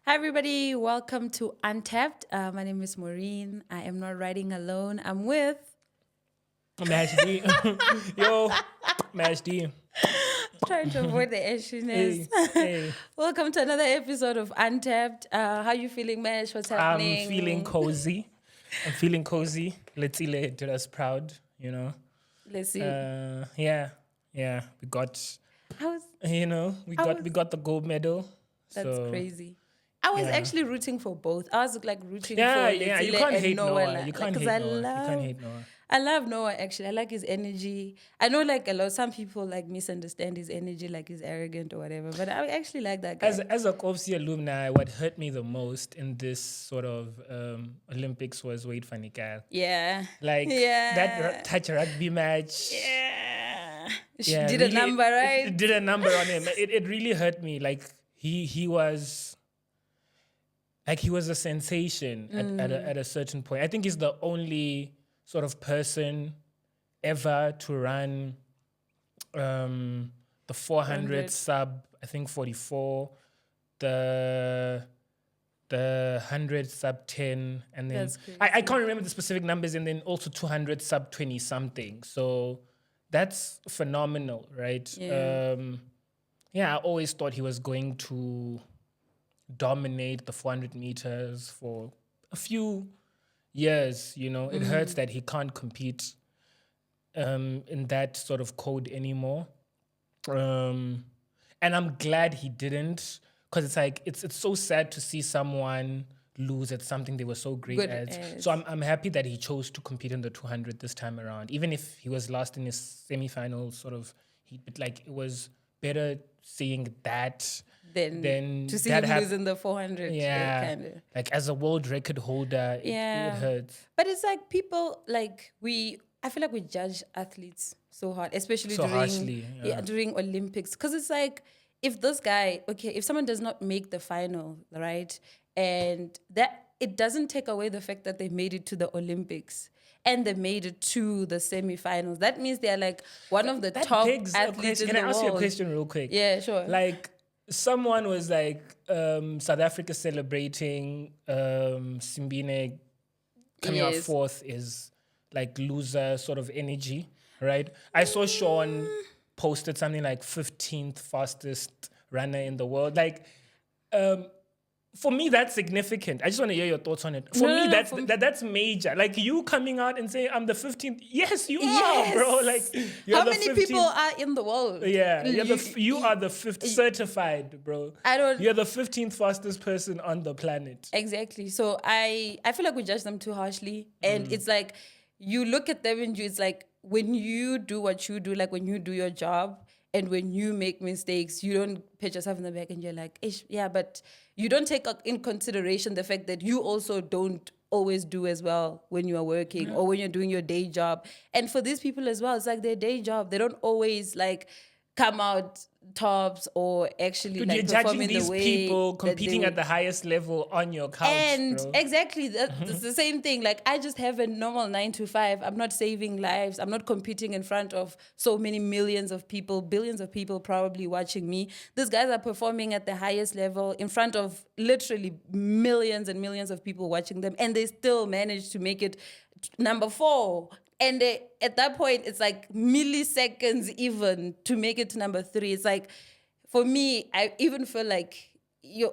Hi, everybody. Welcome to Untapped. My name is Maureen. I am not riding alone. I'm with. Mash D. Yo, Mash D. Trying to avoid the issueness. Hey, hey. Welcome to another episode of Untapped. How you feeling, Mesh? What's I'm happening? feeling cozy. I'm feeling cozy. Let's did us proud, you know. Let's see. Yeah. We got, I was. we I got was- we got the gold medal. That's So crazy. I was yeah. actually rooting for both. I was like rooting Yeah, for yeah. You Letsile can't and hate Noah. Noah. You can't 'Cause hate Noah. You can't hate Noah. I love Noah actually. I like his energy. I know like some people like misunderstand his energy, like he's arrogant or whatever. But I actually like that guy. As a Kopsi alumni, what hurt me the most in this sort of Olympics was Wade van der Gaal. Yeah. Like Yeah. that touch rugby match. Yeah. She Yeah, did really, a number, right? It did a number on him. It really hurt me. Like he was a sensation at a certain point. I think he's the only sort of person ever to run the 400 sub, I think 44, the 100 sub 10, and then That's crazy. I can't remember the specific numbers, and then also 200 sub 20 something. So that's phenomenal, right? Yeah. I always thought he was going to dominate the 400 meters for a few years. It hurts that he can't compete in that sort of code anymore. And I'm glad he didn't, because it's like it's so sad to see someone lose at something they were so great Good at. at. So I'm happy that he chose to compete in the 200 this time around, even if he was last in his semifinals. Sort of, it was better seeing that Then to see that him lose in the 400. Yeah, Kind of. like as a world record holder, it hurts. But it's like people like I feel like we judge athletes so hard, especially So during harshly, yeah. during Olympics, because it's like if this guy, if someone does not make the final, right, and that it doesn't take away the fact that they made it to the Olympics and they made it to the semifinals. That means they're like one of the That top begs a athletes question. in Can the I ask you a world. question real quick? Yeah, sure. Like someone was like South Africa celebrating Simbine coming out Yes. fourth is like loser sort of energy, right? I saw Sean posted something like 15th fastest runner in the world. Like for me, that's significant. I just want to hear your thoughts on it. For me, that's major. Like you coming out and saying, I'm the 15th. Yes, you are, bro. Like you're How the many 15th. people are in the world? Yeah, you are the fifth certified, bro. You're the 15th fastest person on the planet. Exactly. So I feel like we judge them too harshly, and it's like you look at them and it's like when you do what you do, like when you do your job. And when you make mistakes, you don't pat yourself in the back and you're like, Ish, yeah, but you don't take in consideration the fact that you also don't always do as well when you are working or when you're doing your day job. And for these people as well, it's like their day job. They don't always like come out tops or actually Dude, like you're perform judging in these the way people that competing they at the highest level on your couch, and bro. exactly, that's the same thing. Like, I just have a normal 9 to 5. I'm not saving lives. I'm not competing in front of so many millions of people, billions of people probably watching me. These guys are performing at the highest level in front of literally millions and millions of people watching them, and they still manage to make it number 4. And at that point, it's like milliseconds even to make it to number 3. It's like, for me, I even feel like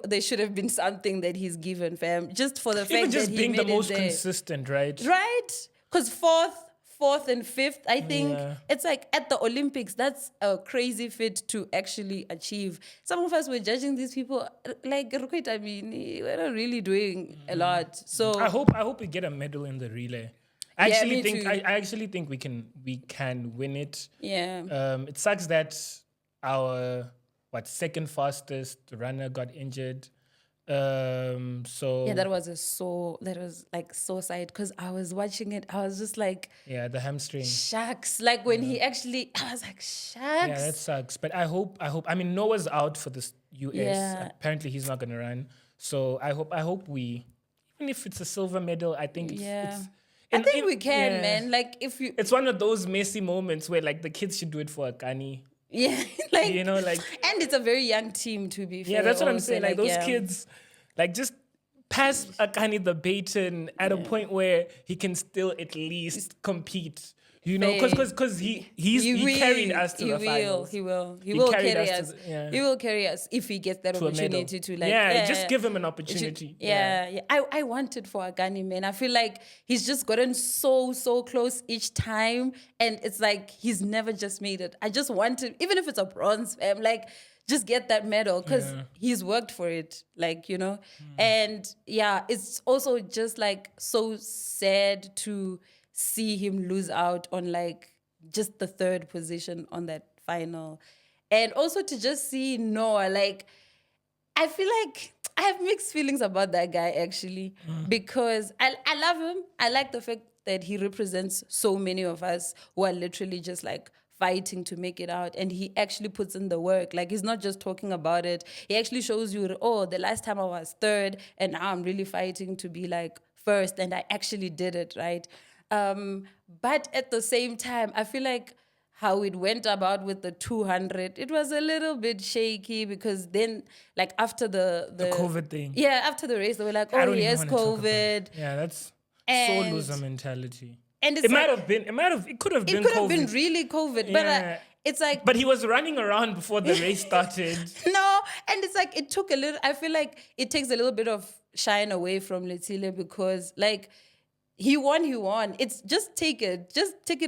there should have been something that he's given, fam, just for the fact Even just that he being made the most it there. consistent, right? Right? Because fourth and fifth, I think Yeah. it's like at the Olympics, that's a crazy feat to actually achieve. Some of us were judging these people like, I mean, we're not really doing a lot. So I hope we get a medal in the relay. I me too. actually think we can win it. yeah. It sucks that our second fastest runner got injured. So Yeah, that was like so sad because I was watching it. I was just like, yeah, the hamstring. shucks. Like when he actually, I was like, shucks. Yeah, that sucks. But I hope. I mean, Noah's out for this US. Yeah. Apparently, he's not gonna run. So I hope we, even if it's a silver medal, I think Yeah. it's I think we can, man. Like if you, It's one of those messy moments where like the kids should do it for a Gani. yeah, like You know, like and it's a very young team to be fair. yeah, that's what I'm also, saying. Like those yeah. kids, Like, just pass Akani the baton at a point where he can still at least compete. You know, because he carried us to the finals. He will carry us. Yeah. He will carry us if he gets that To a medal. opportunity to, like, just give him an opportunity. I want it for Agani, man. I feel like he's just gotten so close each time, and it's like he's never just made it. I just want him, even if it's a bronze, fam, like, just get that medal because he's worked for it, like, you know. And yeah, it's also just like so sad to see him lose out on like just the third position on that final. And also to just see Noah, like, I feel like I have mixed feelings about that guy actually, because I love him. I like the fact that he represents so many of us who are literally just like fighting to make it out, and he actually puts in the work. Like, he's not just talking about it. He actually shows you, oh, the last time I was third and now I'm really fighting to be like first, and I actually did it, right? But at the same time, I feel like how it went about with the 200, it was a little bit shaky, because then, like, after the COVID thing. Yeah, after the race, they were like, oh, he has COVID. Yeah, that's And- so loser mentality. And it's It like, could have been it could COVID. have been really COVID, but Yeah. it's like, But he was running around before the race started. no, and it's like it took a little. I feel like it takes a little bit of shine away from Letile, because like he won. It's just take it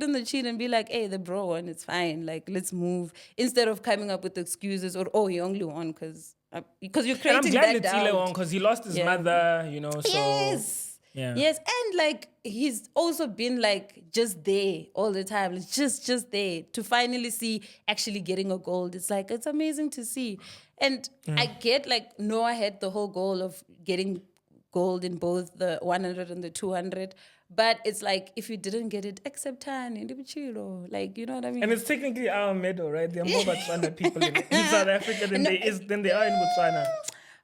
in the chin and be like, hey, the bro won. It's fine. Like, let's move, instead of coming up with excuses or, oh, he only won because you're creating And I'm glad that Letile doubt. won because he lost his mother. You know, so Yes. yeah. Yes, and like he's also been like just there all the time. It's just there to finally see actually getting a gold. It's like, it's amazing to see. And I get like Noah had the whole goal of getting gold in both the 100 and the 200. But it's like, if you didn't get it, accept it, like, you know what I mean? And it's technically our medal, right? There are more Botswana people in South Africa than they are in Botswana.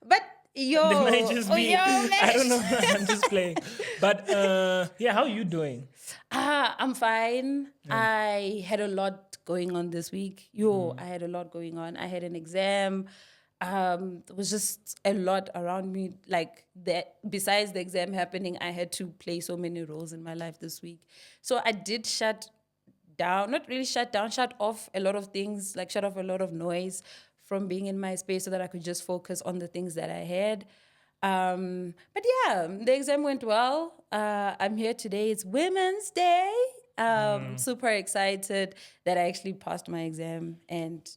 But They might just be. man. I don't know. I'm just playing. But how are you doing? I'm fine. I had a lot going on this week. I had a lot going on. I had an exam. There was just a lot around me. Like, that, besides the exam happening, I had to play so many roles in my life this week. So I did shut off a lot of things, like shut off a lot of noise from being in my space, so that I could just focus on the things that I had. But yeah, the exam went well. I'm here today. It's Women's Day. Super excited that I actually passed my exam, and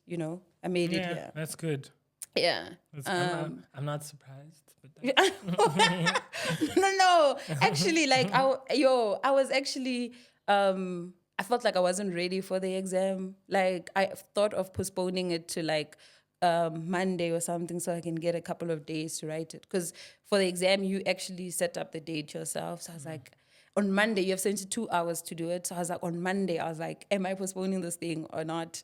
I made it here. That's good. Yeah. I'm not surprised. But No. Actually, like I was actually I felt like I wasn't ready for the exam. Like, I thought of postponing it to like Monday or something, so I can get a couple of days to write it. Because for the exam, you actually set up the date yourself. So I was like, on Monday, you have 72 hours to do it. So I was like, on Monday, I was like, am I postponing this thing or not?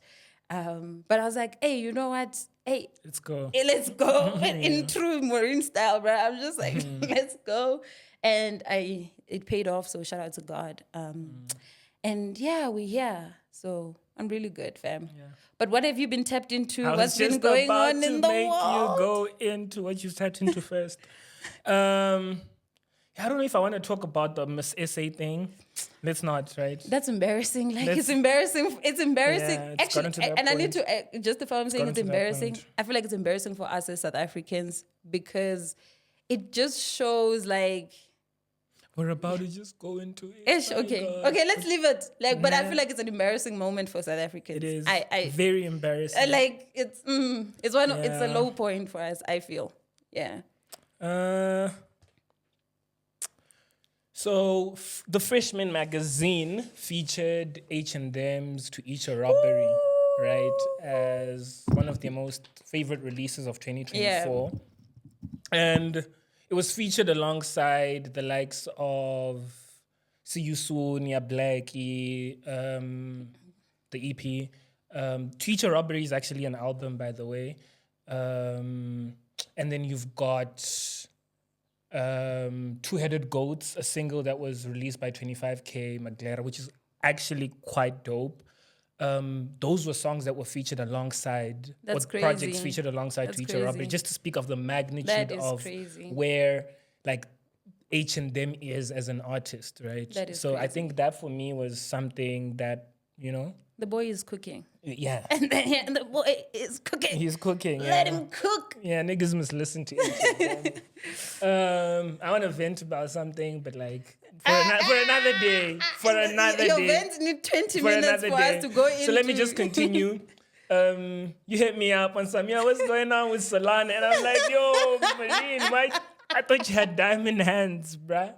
But I was like, hey, you know what? Hey, let's go. Let's go. In true Maureen style, bro. I'm just like, let's go. And it paid off. So shout out to God. And yeah, we're here. So I'm really good, fam. Yeah. But what have you been tapped into? What's been going on in the world? You go into what you tapped into first. I don't know if I want to talk about the Miss SA thing. Let's not, right? That's embarrassing. Like, it's embarrassing. It's embarrassing. Yeah, it's actually, and I need to justify what I'm saying. It's embarrassing. I feel like it's embarrassing for us as South Africans, because it just shows like we're about to just go into it. Okay, let's leave it. Like, but I feel like it's an embarrassing moment for South Africans. It is. Very embarrassing. Like, it's it's a low point for us, I feel. Yeah. So the Freshman magazine featured H&M's To Eat a Robbery, right, as one of their most favorite releases of 2024. Yeah. And it was featured alongside the likes of See You Soon, Ya Blackie, the EP. To Eat a Robbery is actually an album, by the way. And then you've got Two-Headed Goats, a single that was released by 25K Maglera, which is actually quite dope. those were songs that were featured alongside, That's or projects crazy. featured alongside That's To Each Your Own. crazy. Just to speak of the That magnitude is of crazy. where like H&M is as an artist, right? That is so I crazy. think that for me was something that, The boy is cooking. yeah, And then the boy is cooking. he's cooking. Let Yeah. him cook. Yeah, niggas must listen to H&M. I want to vent about something, but like for another day. For another Your day. vents need 20 For minutes another for day. us to go into. So let me just continue. You hit me up on some, what's going on with Solana? And I'm like, yo, Maureen, why? I thought you had diamond hands, bruh.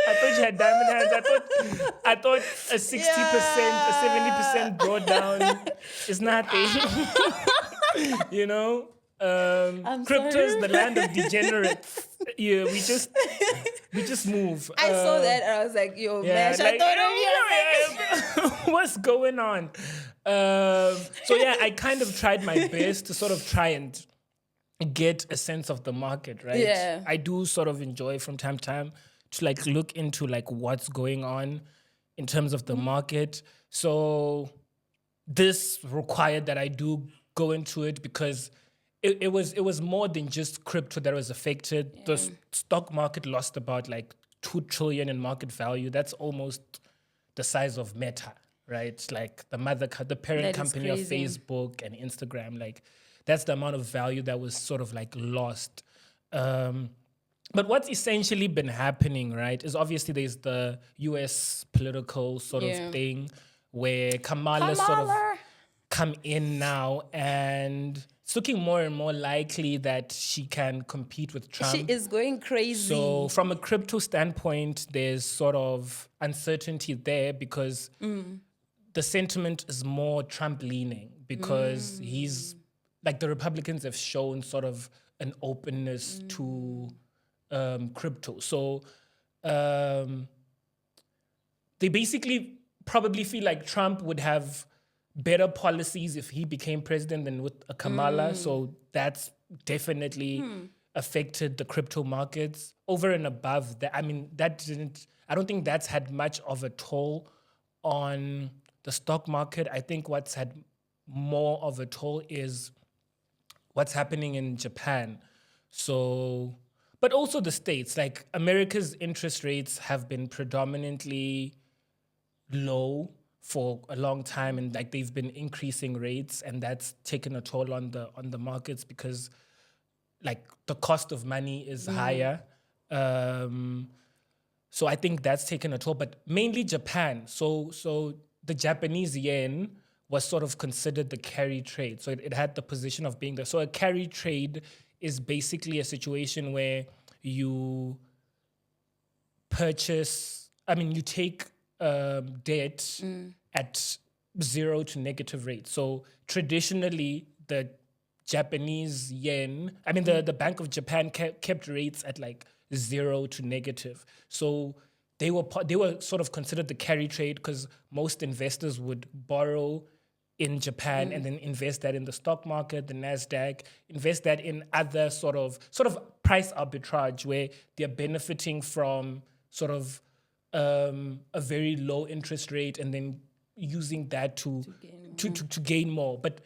I thought you had diamond hands. I thought a 60%, a 70% drawdown is nothing. You know? Crypto's the land of degenerates. Yeah, we just move. I saw that and I was like, yo, man, I thought of you. What's going on? So yeah, I kind of tried my best to sort of try and get a sense of the market, right? Yeah. I do sort of enjoy from time to time to like look into like what's going on in terms of the market. So this required that I do go into it because it was more than just crypto that was affected. Yeah. The stock market lost about like 2 trillion in market value. That's almost the size of Meta, right? Like the parent company of Facebook and Instagram. Like that's the amount of value that was sort of like lost. But what's essentially been happening, right, is obviously there's the US political sort of thing where Kamala sort of come in now, and it's looking more and more likely that she can compete with Trump. She is going crazy. So from a crypto standpoint, there's sort of uncertainty there because the sentiment is more Trump leaning because he's like the Republicans have shown sort of an openness to crypto. So they basically probably feel like Trump would have better policies if he became president than with a Kamala. So that's definitely affected the crypto markets. Over and above that, I mean, I don't think that's had much of a toll on the stock market. I think what's had more of a toll is what's happening in Japan. So, but also the States, like America's interest rates have been predominantly low for a long time, and like they've been increasing rates, and that's taken a toll on the markets because like the cost of money is higher. So I think that's taken a toll, but mainly Japan. So the Japanese yen was sort of considered the carry trade. So it had the position of being there. So a carry trade is basically a situation where you you take debt at 0 to negative rates. So traditionally, the Japanese yen, the Bank of Japan kept rates at like 0 to negative. So they were sort of considered the carry trade because most investors would borrow in Japan and then invest that in the stock market, the Nasdaq, invest that in other sort of price arbitrage where they're benefiting from sort of a very low interest rate and then using that to gain more. But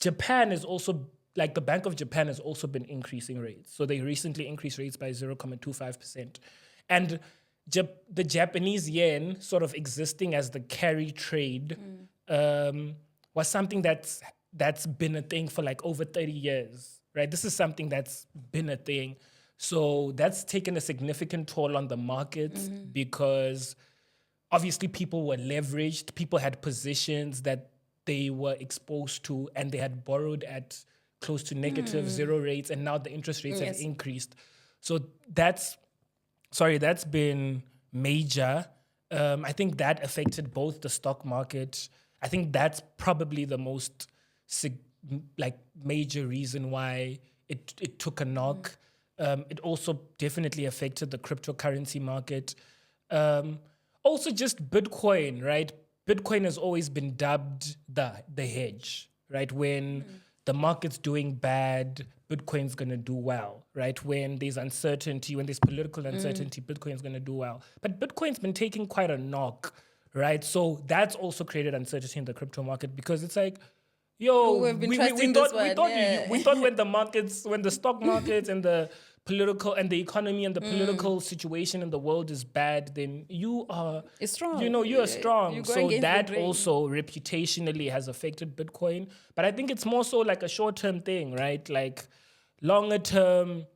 Japan is also, like the Bank of Japan has also been increasing rates. So they recently increased rates by 0.25%. And the Japanese yen sort of existing as the carry trade was something that's been a thing for like over 30 years, right? This is something that's been a thing. So that's taken a significant toll on the markets because obviously people were leveraged, people had positions that they were exposed to and they had borrowed at close to negative 0 rates, and now the interest rates have increased. So that's been major. I think that affected both the stock market. I think that's probably the most major reason why it took a knock. It also definitely affected the cryptocurrency market. Also just Bitcoin, right? Bitcoin has always been dubbed the hedge, right? When the market's doing bad, Bitcoin's going to do well, right? When there's uncertainty, when there's political uncertainty, Bitcoin's going to do well. But Bitcoin's been taking quite a knock right? So that's also created uncertainty in the crypto market because it's like, yo, We've been we trusting this thought one, we yeah. thought when the stock markets and the political and the economy and the political situation in the world is bad, then you are It's strong. you are strong. You go So against the that grain. also reputationally has affected Bitcoin. But I think it's more so like a short-term thing, right? Like longer term,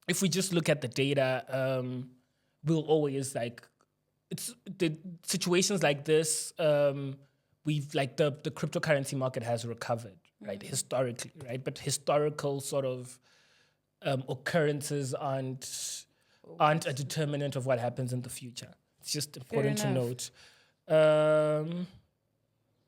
if we just look at the data, we'll always like it's the situations like this. We've like the cryptocurrency market has recovered, right? Historically, right? But historical sort of occurrences aren't a determinant of what happens in the future. It's just important to enough. note.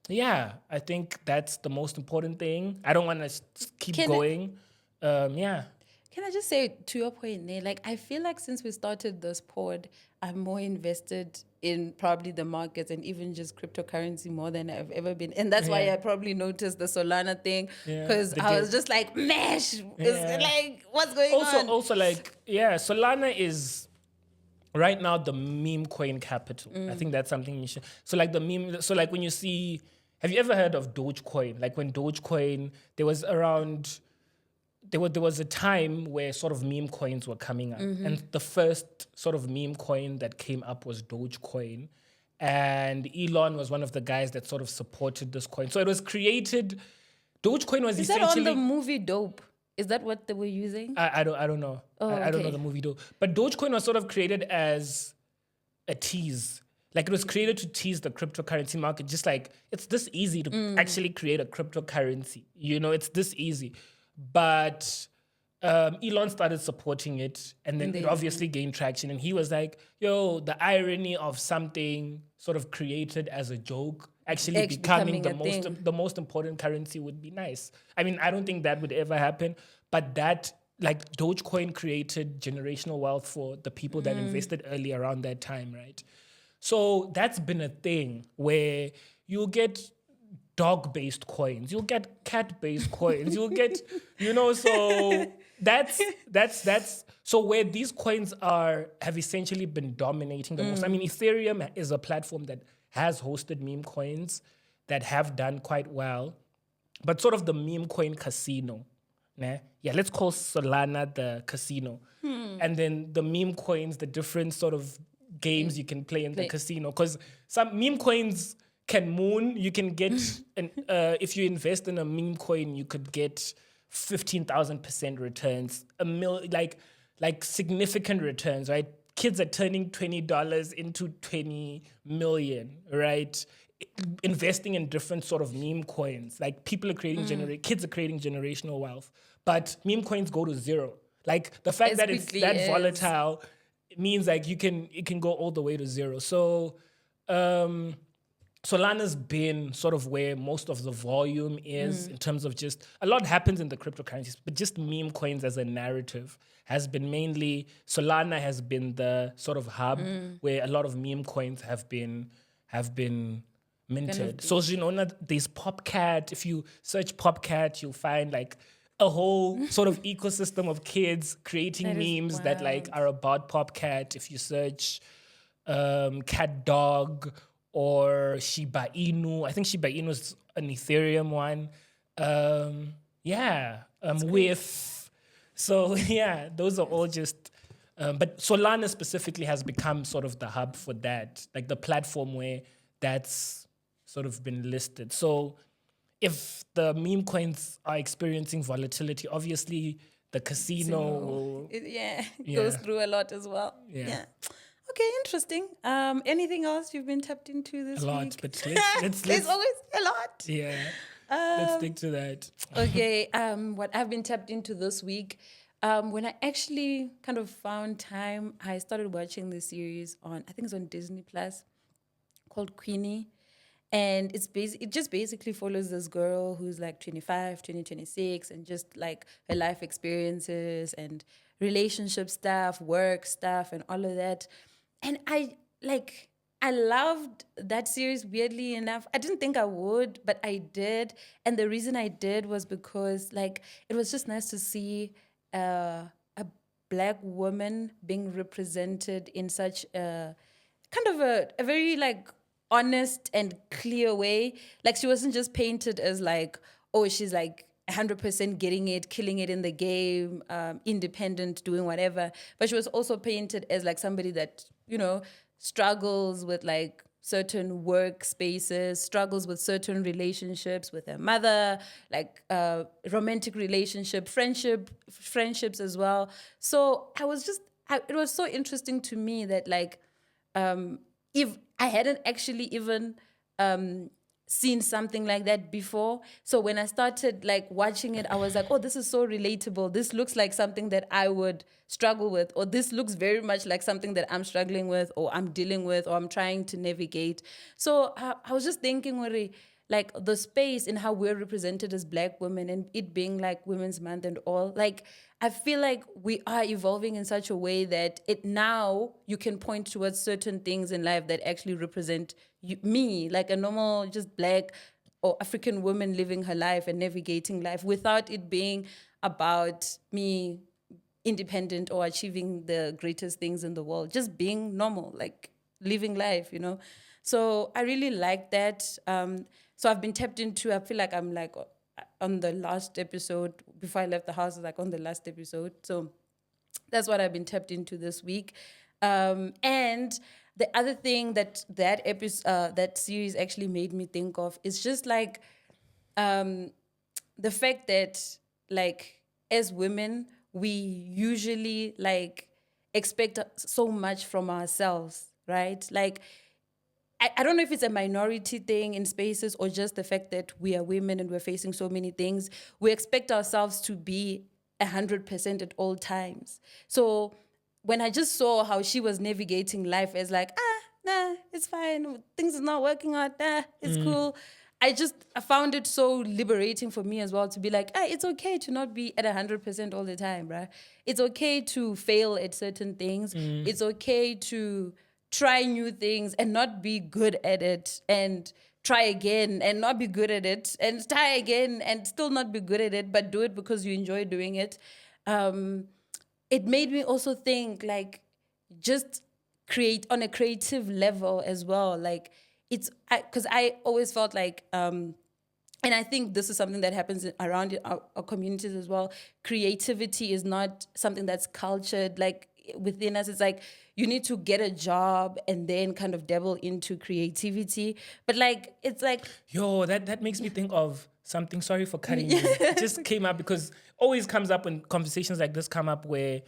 Yeah, I think that's the most important thing. I don't want to keep Can I- going. Yeah. Can I just say to your point there, like I feel like since we started this pod, I'm more invested in probably the markets and even just cryptocurrency more than I've ever been. And that's why Yeah. I probably noticed the Solana thing Yeah, because the I was dip. just like, mesh, Yeah. it's like, what's going on? Also like, yeah, Solana is right now the meme coin capital. I think that's something you should. So like the meme. So like when you see, have you ever heard of Dogecoin? Like when Dogecoin, there was around. There was a time where sort of meme coins were coming up, and the first sort of meme coin that came up was Dogecoin, and Elon was one of the guys that sort of supported this coin. So it was created. Dogecoin was Is that on the essentially. movie Dope? Is that what they were using? I don't know. Oh, I don't know okay. the movie though. But Dogecoin was sort of created as a tease. Like it was created to tease the cryptocurrency market. Just like it's this easy to actually create a cryptocurrency. You know, it's this easy. But Elon started supporting it, and then it obviously gained traction. And he was like, "Yo, the irony of something sort of created as a joke actually becoming becoming a thing. the most important currency would be nice." I mean, I don't think that would ever happen, but that like Dogecoin created generational wealth for the people that invested early around that time, right? So that's been a thing where you'll get dog-based coins, you'll get cat-based coins, you'll get, so that's so where these coins have essentially been dominating the most. I mean, Ethereum is a platform that has hosted meme coins that have done quite well, but sort of the meme coin casino. Nah? Yeah, let's call Solana the casino. And then the meme coins, the different sort of games you can play in the casino. Because some meme coins can moon. You can get, if you invest in a meme coin, you could get 15,000% returns, like significant returns, right? Kids are turning $20 into 20 million, right? Investing in different sort of meme coins. Like people are creating kids are creating generational wealth, but meme coins go to zero. Like the fact As that it's quickly that as- volatile means like it can go all the way to zero. So Solana's been sort of where most of the volume is in terms of just a lot happens in the cryptocurrencies, but just meme coins as a narrative has been mainly Solana has been the sort of hub where a lot of meme coins have been minted. So there's Popcat. If you search Popcat, you'll find like a whole sort of ecosystem of kids creating That is memes that like wild. are about Popcat. If you search cat dog or Shiba Inu. I think Shiba Inu is an Ethereum one. With. So yeah, those are all just. But Solana specifically has become sort of the hub for that, like the platform where that's sort of been listed. So if the meme coins are experiencing volatility, obviously the casino will. It goes through a lot as well. Yeah. Okay, interesting. Anything else you've been tapped into this A lot, week? but let's There's always a lot. yeah. Let's stick to that. Okay, what I've been tapped into this week, when I actually kind of found time, I started watching this series I think it's on Disney Plus, called Queenie. And it just basically follows this girl who's like 25, 26, and just like her life experiences and relationship stuff, work stuff, and all of that. And I loved that series, weirdly enough. I didn't think I would, but I did. And the reason I did was because like it was just nice to see a Black woman being represented in such a kind of a very like honest and clear way. Like, she wasn't just painted as like, oh, she's like 100% getting it, killing it in the game, independent, doing whatever. But she was also painted as like somebody that, struggles with like certain workspaces, struggles with certain relationships with her mother, like romantic relationship, friendships as well. So it was so interesting to me that like, if I hadn't actually even seen something like that before. So when I started like watching it, I was like, oh, this is so relatable. This looks like something that I would struggle with, or this looks very much like something that I'm struggling with, or I'm dealing with, or I'm trying to navigate. So I was just thinking, Uri, like the space in how we're represented as Black women, and it being like Women's Month and all, like I feel like we are evolving in such a way that it now you can point towards certain things in life that actually represent me, like a normal, just Black or African woman living her life and navigating life without it being about me independent or achieving the greatest things in the world, just being normal, like living life. So I really like that. So I've been tapped into, I feel like I'm like on the last episode before I left the house, like on the last episode. So that's what I've been tapped into this week. And the other thing that episode, that series actually made me think of is just like the fact that like as women, we usually like expect so much from ourselves, right? Like I don't know if it's a minority thing in spaces or just the fact that we are women and we're facing so many things. We expect ourselves to be 100% at all times. So when I just saw how she was navigating life as like, nah, it's fine. Things is not working out. Nah, it's cool. I found it so liberating for me as well to be like, it's okay to not be at 100% all the time, right? It's okay to fail at certain things. It's okay to try new things and not be good at it, and try again and not be good at it, and try again and still not be good at it, but do it because you enjoy doing it. It made me also think like just create on a creative level as well. Like it's because I always felt like and I think this is something that happens around our communities as well. Creativity is not something that's cultured like within us. It's like you need to get a job and then kind of dabble into creativity. But like it's like Yo, that makes me think of something. Sorry for cutting you. It just came up because always comes up when conversations like this come up where I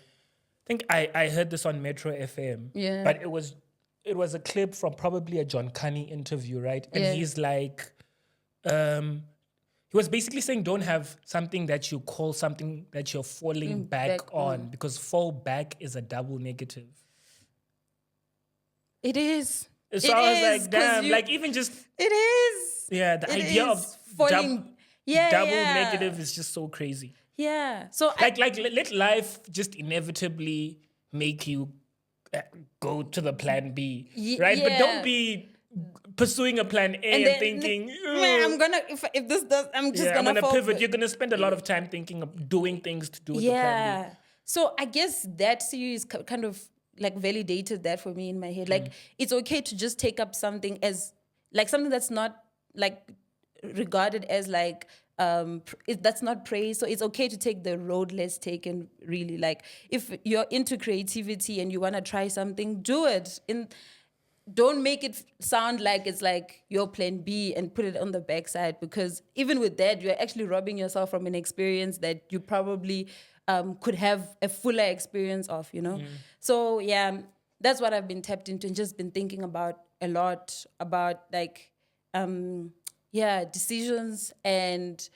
think I heard this on Metro FM. Yeah. But it was a clip from probably a John Carney interview, right? And Yeah. he's like, he was basically saying don't have something that you call something that you're falling back on, because fall back is a double negative. It is. So I was like, damn, like even just it is. Yeah, the idea of falling. double negative is just so crazy. Yeah. So like let life just inevitably make you go to the plan B, right? Yeah. But don't be pursuing a plan A and thinking, I'm gonna if this does, I'm just I'm gonna fall pivot. You're gonna spend a lot of time thinking of doing things to do with the plan B. So I guess that series kind of like validated that for me in my head. Like it's okay to just take up something as like something that's not like regarded as like that's not praise. So it's okay to take the road less taken, really. Like if you're into creativity and you want to try something, do it. Don't make it sound like it's like your plan B and put it on the backside, because even with that, you're actually robbing yourself from an experience that you probably could have a fuller experience of, So yeah, that's what I've been tapped into and just been thinking about a lot about like, decisions and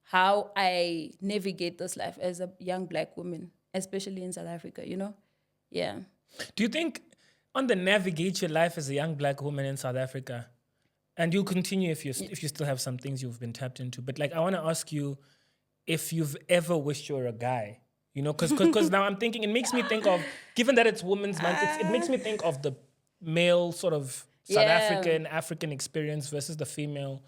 how I navigate this life as a young Black woman, especially in South Africa, Yeah. Do you think on the navigate your life as a young Black woman in South Africa, and you'll continue if you still have some things you've been tapped into, but like I want to ask you if you've ever wished you were a guy, because now I'm thinking, it makes me think of, given that it's Women's Month, it makes me think of the male sort of South African experience versus the female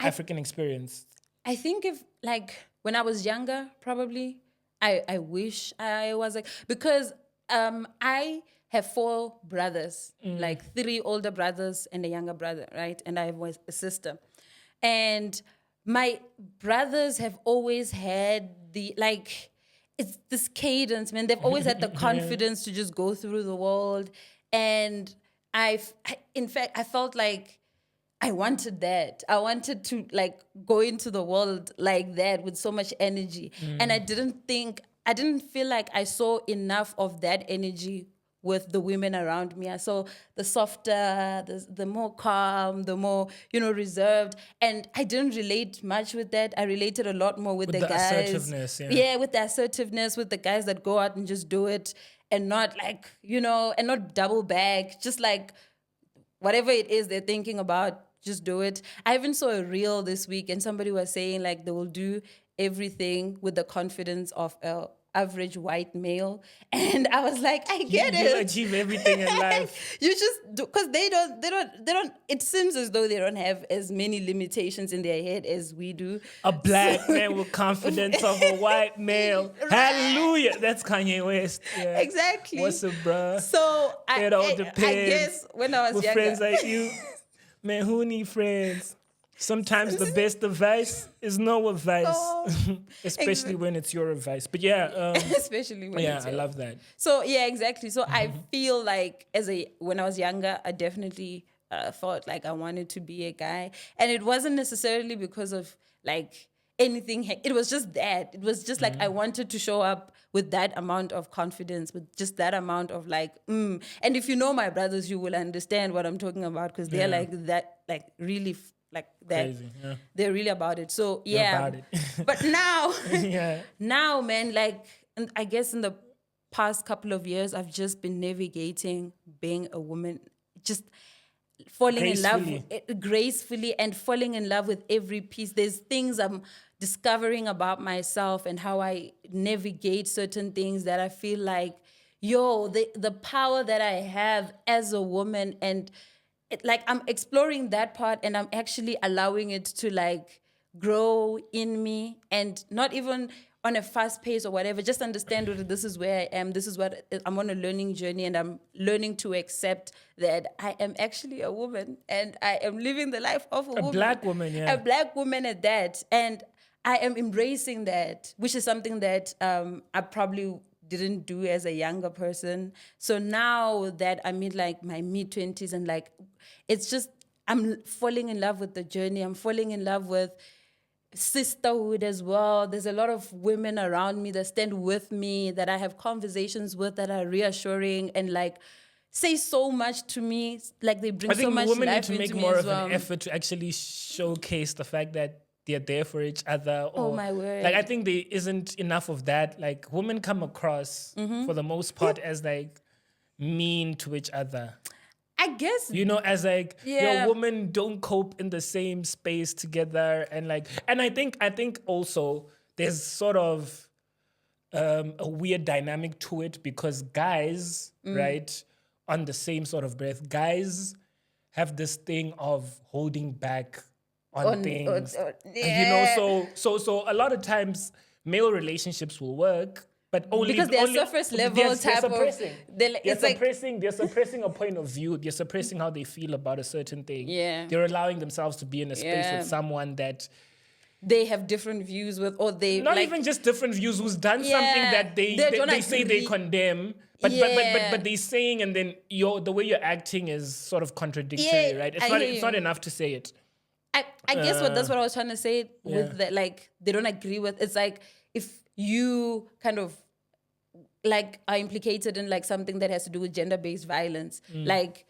African experience. I think if like when I was younger, probably I wish I was like, because I have 4 brothers, like 3 older brothers and a younger brother, right? And I have a sister. And my brothers have always had it's this cadence, man. They've always had the confidence to just go through the world. And in fact, I felt like I wanted that. I wanted to like go into the world like that with so much energy. And I didn't feel like I saw enough of that energy with the women around me. I saw the softer, the more calm, the more, reserved. And I didn't relate much with that. I related a lot more with the guys. Assertiveness, yeah, with the assertiveness, with the guys that go out and just do it and not like, and not double back, just like whatever it is they're thinking about, just do it. I even saw a reel this week and somebody was saying like they will do everything with the confidence of a average white male. And I was like, I get it. You achieve everything in life. You just do, because they don't, it seems as though they don't have as many limitations in their head as we do. A black man with confidence of a white male. Hallelujah. That's Kanye West. Yeah. Exactly. What's up, bruh? So it all depends. I guess when I was with younger. friends like you, man, who need friends? Sometimes the best advice is no advice, especially when it's your advice. But yeah, especially when it's I love that. So yeah, exactly. So I feel like when I was younger, I definitely felt like I wanted to be a guy, and it wasn't necessarily because of like anything. It was just that. It was just like I wanted to show up with that amount of confidence, with just that amount of like. And if you know my brothers, you will understand what I'm talking about because they're like that, like really. Like that. Crazy, yeah. They're really about it. So yeah. About it. But now, yeah. Now, man, like, and I guess in the past couple of years, I've just been navigating being a woman, just falling in love gracefully and falling in love with every piece. There's things I'm discovering about myself and how I navigate certain things that I feel like, the power that I have as a woman, and I'm exploring that part and I'm actually allowing it to like grow in me, and not even on a fast pace or whatever, just understand that this is where I am. This is what I'm on, a learning journey, and I'm learning to accept that I am actually a woman and I am living the life of a woman. Black woman, yeah. A black woman at that. And I am embracing that, which is something that I probably didn't do as a younger person. So now that I'm in like my mid-20s and like, it's just, I'm falling in love with the journey. I'm falling in love with sisterhood as well. There's a lot of women around me that stand with me, that I have conversations with, that are reassuring and like say so much to me. Like they bring so much life into me. I think women need to make more of an effort to actually showcase the fact that they're there for each other. Or, oh my word. Like I think there isn't enough of that. Like women come across for the most part as like mean to each other. I guess. As like your women don't cope in the same space together, and I think also there's sort of a weird dynamic to it because guys, right, on the same sort of breath, guys have this thing of holding back on things. So a lot a male relationships will work, but only because they're surface level type of. They're suppressing a point of view. They're suppressing how they feel about a certain thing. Yeah, they're allowing themselves to be in a space with someone that they have different views with, or they not even just different views. Who's done something that they say they condemn. But they're saying, and then the way you're acting is sort of contradictory, right? It's not enough to say it. I guess that's what I was trying to say with that, like they don't agree with. It's like if you kind of like are implicated in like something that has to do with gender-based violence, like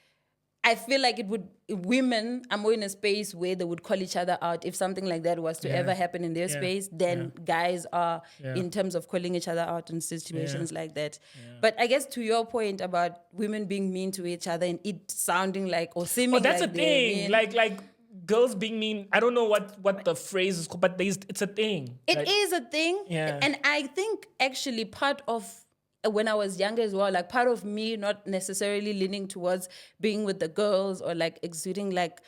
I feel like women are more in a space where they would call each other out if something like that was to ever happen in their space. Then guys are in terms of calling each other out in situations like that. But I guess to your point about women being mean to each other and it sounding like or seeming that's like a thing. Like girls being mean. I don't know what the phrase is called, but it's a thing. It is a thing. Yeah. And I think actually part of when I was younger as well, like part of me not necessarily leaning towards being with the girls or like exuding like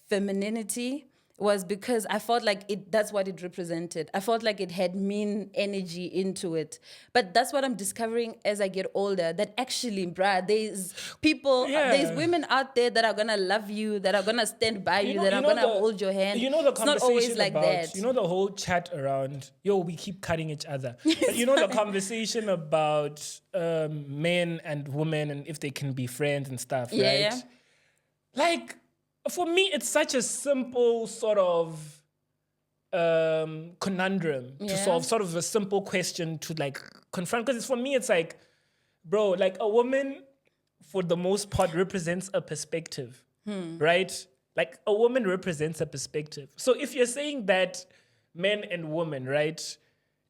femininity was because I felt like that's what it represented. I felt like it had mean energy into it. But that's what I'm discovering as I get older, that actually, bruh, there's women out there that are going to love you, that are going to stand by you, that are going to hold your hand. You know the it's not conversation always like about, that. you know the whole chat around, we keep cutting each other. But you know the conversation about men and women and if they can be friends and stuff, right? Yeah. Like, for me, it's such a simple sort of conundrum to solve, sort of a simple question to like confront. Because for me, it's like, bro, like a woman, for the most part, represents a perspective, right? Like a woman represents a perspective. So if you're saying that men and women, right?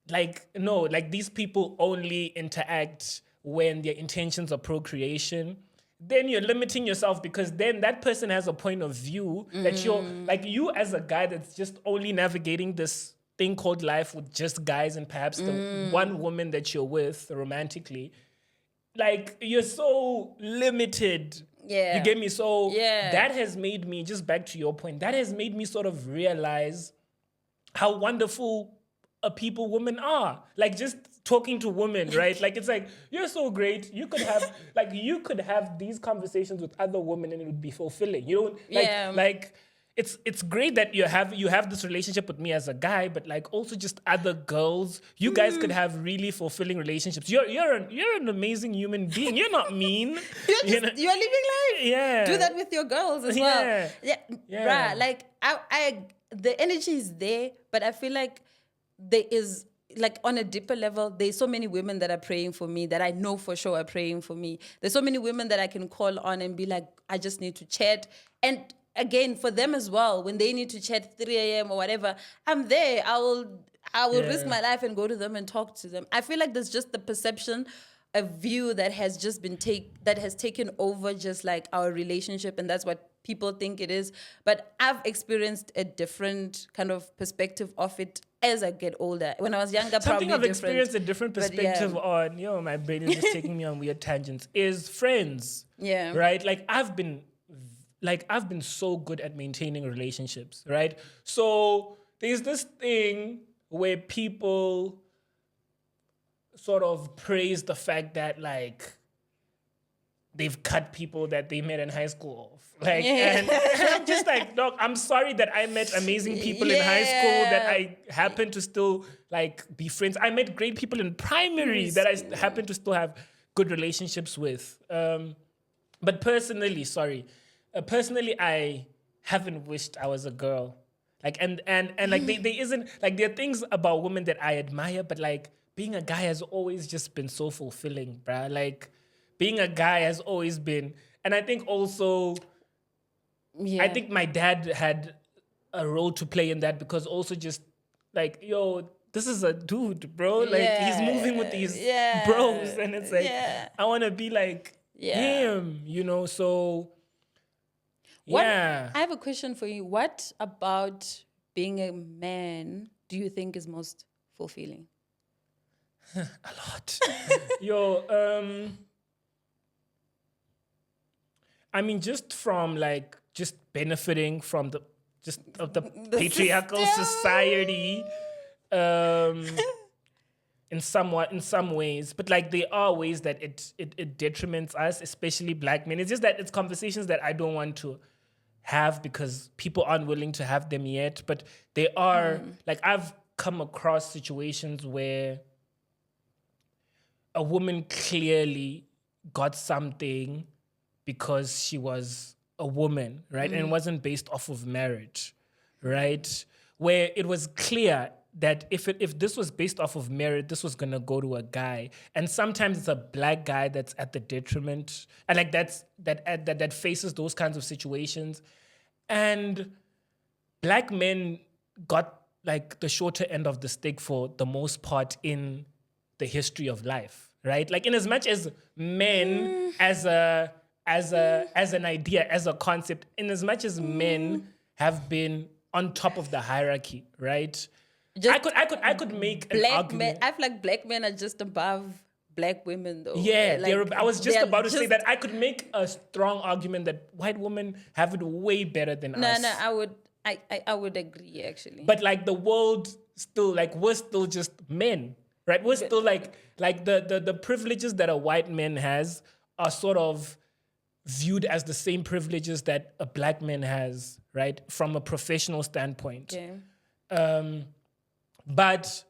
Like, no, like these people only interact when their intentions are procreation, then you're limiting yourself, because then that person has a point of view that you're like, you as a guy that's just only navigating this thing called life with just guys and perhaps the one woman that you're with romantically, like you're so limited. You get me? So that has made me, just back to your point, that has made me sort of realize how wonderful people women are. Like, just talking to women, right? Like, it's like, you're so great. You could have these conversations with other women and it would be fulfilling. You know, like it's great that you have this relationship with me as a guy, but like also just other girls, you guys could have really fulfilling relationships. You're an amazing human being. You're not mean. You're living life. Yeah. Do that with your girls as well. Yeah. Bruh, like I the energy is there, but I feel like there is, like, on a deeper level, there's so many women that are praying for me, that I know for sure are praying for me. There's so many women that I can call on and be like, I just need to chat. And again, for them as well, when they need to chat 3 a.m. or whatever, I'm there. I will risk my life and go to them and talk to them. I feel like there's just the perception, a view that has just been taken over just like our relationship, and that's what people think it is. But I've experienced a different kind of perspective of it as I get older. When I was younger, something probably I've different, experienced a different perspective on. My brain is just taking me on weird tangents. Is friends, right? Like I've been so good at maintaining relationships, right? So there's this thing where people sort of praise the fact that like they've cut people that they met in high school off. Like, and I'm just like, dog, I'm sorry that I met amazing people in high school that I happen to still like be friends. I met great people in primary that I happen to still have good relationships with. But personally, I haven't wished I was a girl. Like, and like there isn't, like, there are things about women that I admire, but like being a guy has always just been so fulfilling, bruh. Like, being a guy has always been, and I think also, I think my dad had a role to play in that, because also just like, this is a dude, bro. Like, he's moving with these bros, and it's like, I want to be like him, so I have a question for you. What about being a man do you think is most fulfilling? A lot. I mean, just from like, just benefiting from the patriarchal society, in some ways, but like there are ways that it detriments us, especially black men. It's just that it's conversations that I don't want to have because people aren't willing to have them yet. But they are, like, I've come across situations where a woman clearly got something because she was a woman, right? And it wasn't based off of marriage, right? Where it was clear that if this was based off of merit, this was gonna go to a guy. And sometimes it's a black guy that's at the detriment, and like that faces those kinds of situations. And black men got like the shorter end of the stick for the most part in the history of life, right? Like, in as much as men as an idea, as a concept, in as much as men have been on top of the hierarchy, right? I could make an argument. I feel like black men are just above black women, though. Yeah, like, I was just about to say that I could make a strong argument that white women have it way better than us. No, I would agree actually. But like the world still, like we're still just men, right? We're still like the privileges that a white man has are sort of viewed as the same privileges that a black man has, right? From a professional standpoint. Okay. But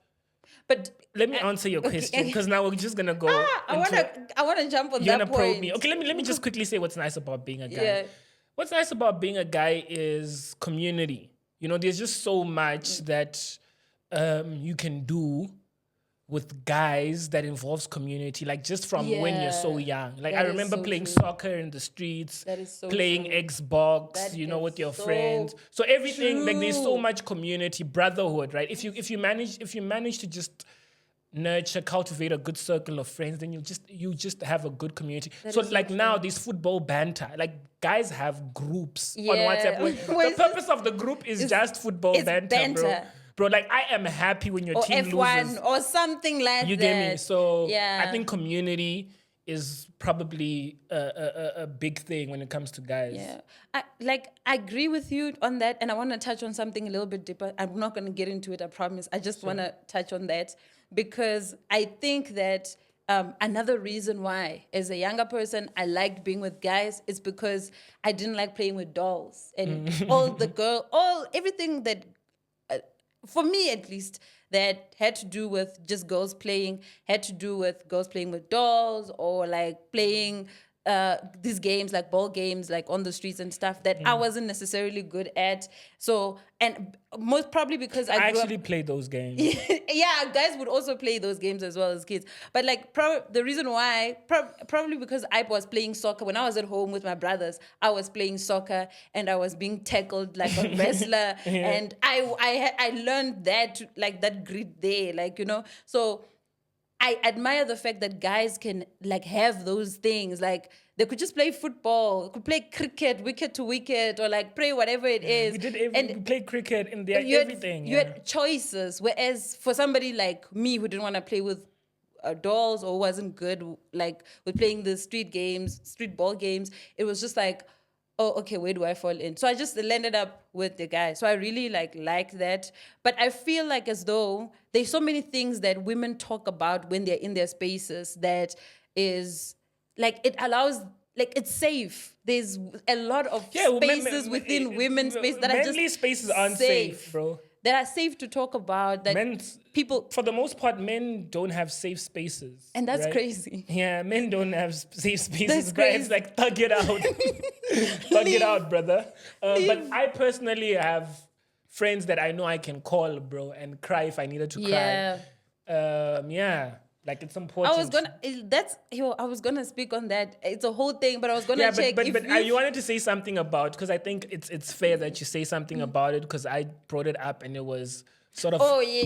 But let me answer your question, because now we're just gonna go. I wanna jump on You're that gonna probe point. me. Okay, let me just quickly say what's nice about being a guy. Yeah. What's nice about being a guy is community. You know, there's just so much that you can do with guys that involves community, like just from when you're so young. Like I that is remember so playing true. soccer in the streets, That is so playing true. Xbox, That you know, is with your so friends. So everything, like there's so true. much community, brotherhood, right? If you manage to just nurture, cultivate a good circle of friends, then you just have a good community. So is so like now these football banter, like guys have groups on Yeah. WhatsApp. Where The purpose of the group is just football it's banter, bro. banter. Bro, like I am happy when your Or team F1 loses. or something like You that. get me? So yeah. I think community is probably a big thing when it comes to guys. Yeah, I agree with you on that, and I want to touch on something a little bit deeper. I'm not going to get into it, I promise. I just want to touch on that because I think that another reason why, as a younger person, I liked being with guys is because I didn't like playing with dolls and everything that, for me at least, that had to do with just girls playing, had to do with girls playing with dolls or like playing these games, like ball games, like on the streets and stuff that I wasn't necessarily good at. So, and most probably because I I grew actually played those games. yeah, guys would also play those games as well as kids. But like the reason why, probably because I was playing soccer when I was at home with my brothers. I was playing soccer and I was being tackled like a wrestler, and I learned that like that grit there, like, you know. So I admire the fact that guys can like have those things. Like they could just play football, could play cricket, wicket to wicket, or like play whatever it is. We played cricket and everything. You had choices. Whereas for somebody like me who didn't want to play with dolls or wasn't good like with playing the street ball games, it was just like, oh, okay, where do I fall in? So I just landed up with the guy. So I really like that. But I feel like as though there's so many things that women talk about when they're in their spaces that is like, it allows, like, it's safe. There's a lot of spaces within women's space that are just manly spaces aren't safe, bro. That are safe to talk about. That people, for the most part, men don't have safe spaces, and that's right? crazy. Yeah, men don't have safe spaces. That's but crazy. It's like thug it out, thug it out, brother. But I personally have friends that I know I can call, bro, and cry if I needed to cry. Yeah. Like it's important. I was gonna speak on that. It's a whole thing, but I was gonna check. But you wanted to say something about, because I think it's fair that you say something about it, because I brought it up and it was sort of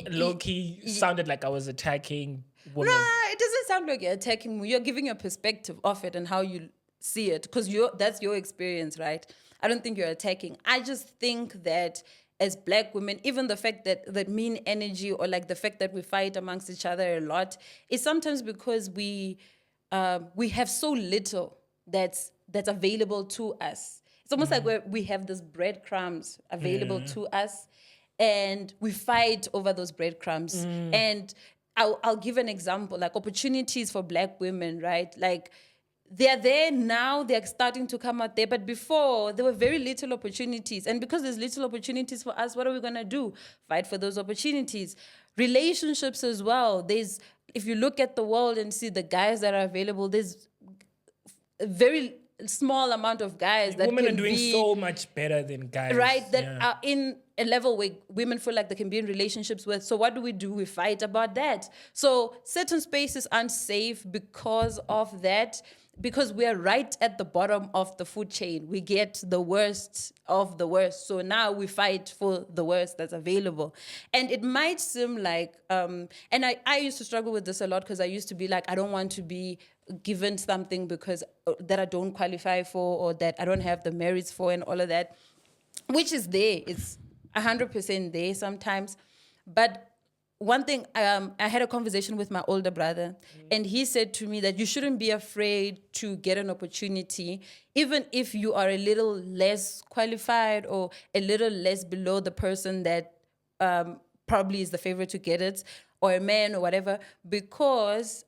low key sounded like I was attacking women. Nah, it doesn't sound like you're attacking me. You're giving your perspective of it and how you see it, because that's your experience, right? I don't think you're attacking. I just think that as Black women, even the fact that mean energy, or like the fact that we fight amongst each other a lot, is sometimes because we have so little that's available to us. It's almost like we have this breadcrumbs available to us, and we fight over those breadcrumbs. And I'll give an example, like opportunities for Black women, right? Like, they're there now, they're starting to come out there. But before, there were very little opportunities. And because there's little opportunities for us, what are we going to do? Fight for those opportunities. Relationships as well. If you look at the world and see the guys that are available, there's a very small amount of guys that women can are doing be, so much better than guys. right, that are in a level where women feel like they can be in relationships with. So what do? We fight about that. So certain spaces aren't safe because of that, because we are right at the bottom of the food chain. We get the worst of the worst. So now we fight for the worst that's available. And it might seem like, and I used to struggle with this a lot, because I used to be like, I don't want to be given something because that I don't qualify for, or that I don't have the merits for, and all of that, which is there. It's 100% there sometimes. But one thing, I had a conversation with my older brother, and he said to me that you shouldn't be afraid to get an opportunity, even if you are a little less qualified or a little less below the person that probably is the favorite to get it, or a man or whatever, because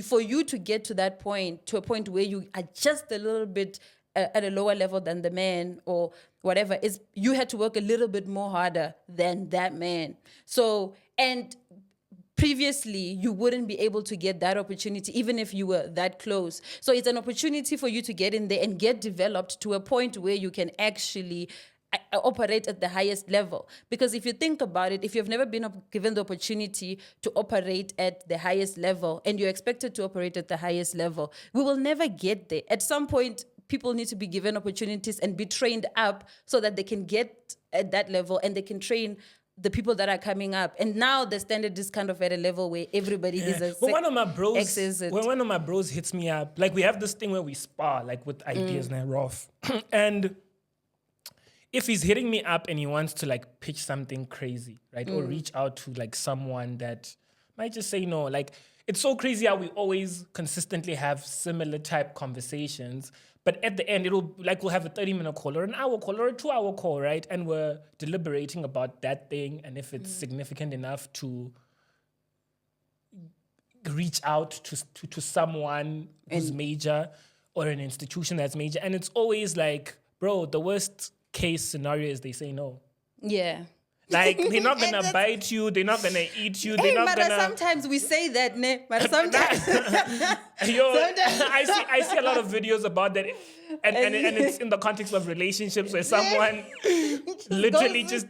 for you to get to that point, to a point where you are just a little bit at a lower level than the man or whatever, is you had to work a little bit more harder than that man. So, and previously you wouldn't be able to get that opportunity even if you were that close. So it's an opportunity for you to get in there and get developed to a point where you can actually operate at the highest level. Because if you think about it, if you've never been given the opportunity to operate at the highest level and you're expected to operate at the highest level, we will never get there. At some point, people need to be given opportunities and be trained up so that they can get at that level and they can train the people that are coming up. And now the standard is kind of at a level where everybody is a when one of my bros hits me up, like we have this thing where we spar, like with ideas and rough. And if he's hitting me up and he wants to like pitch something crazy, right? Or reach out to like someone that might just say no. Like, it's so crazy how we always consistently have similar type conversations. But at the end, we'll have a 30-minute call or an hour call or a 2-hour call, right? And we're deliberating about that thing and if it's significant enough to reach out to someone who's major or an institution that's major. And it's always like, bro, the worst case scenario is they say no. Yeah. Like, they're not going to bite you. They're not going to eat you. They're not going to... sometimes we say that, ne? But sometimes... I see a lot of videos about that. And it's in the context of relationships where someone literally just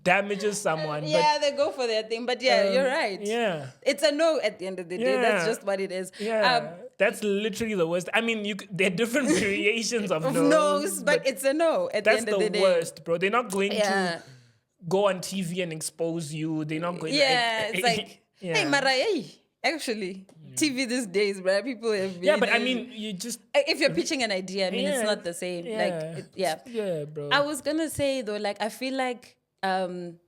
damages someone. Yeah, they go for their thing. But yeah, you're right. Yeah. It's a no at the end of the day. That's just what it is. Yeah. That's literally the worst. I mean, there are different variations of no's, but it's a no at the end of the day. That's the worst, bro. They're not going to go on TV and expose you. They're not going it's like, hey, Marai, actually, TV these days, bro, people have been... Yeah, but I mean, you just... If you're pitching an idea, I mean, it's not the same. Yeah, bro. I was going to say, though, like, I feel like... and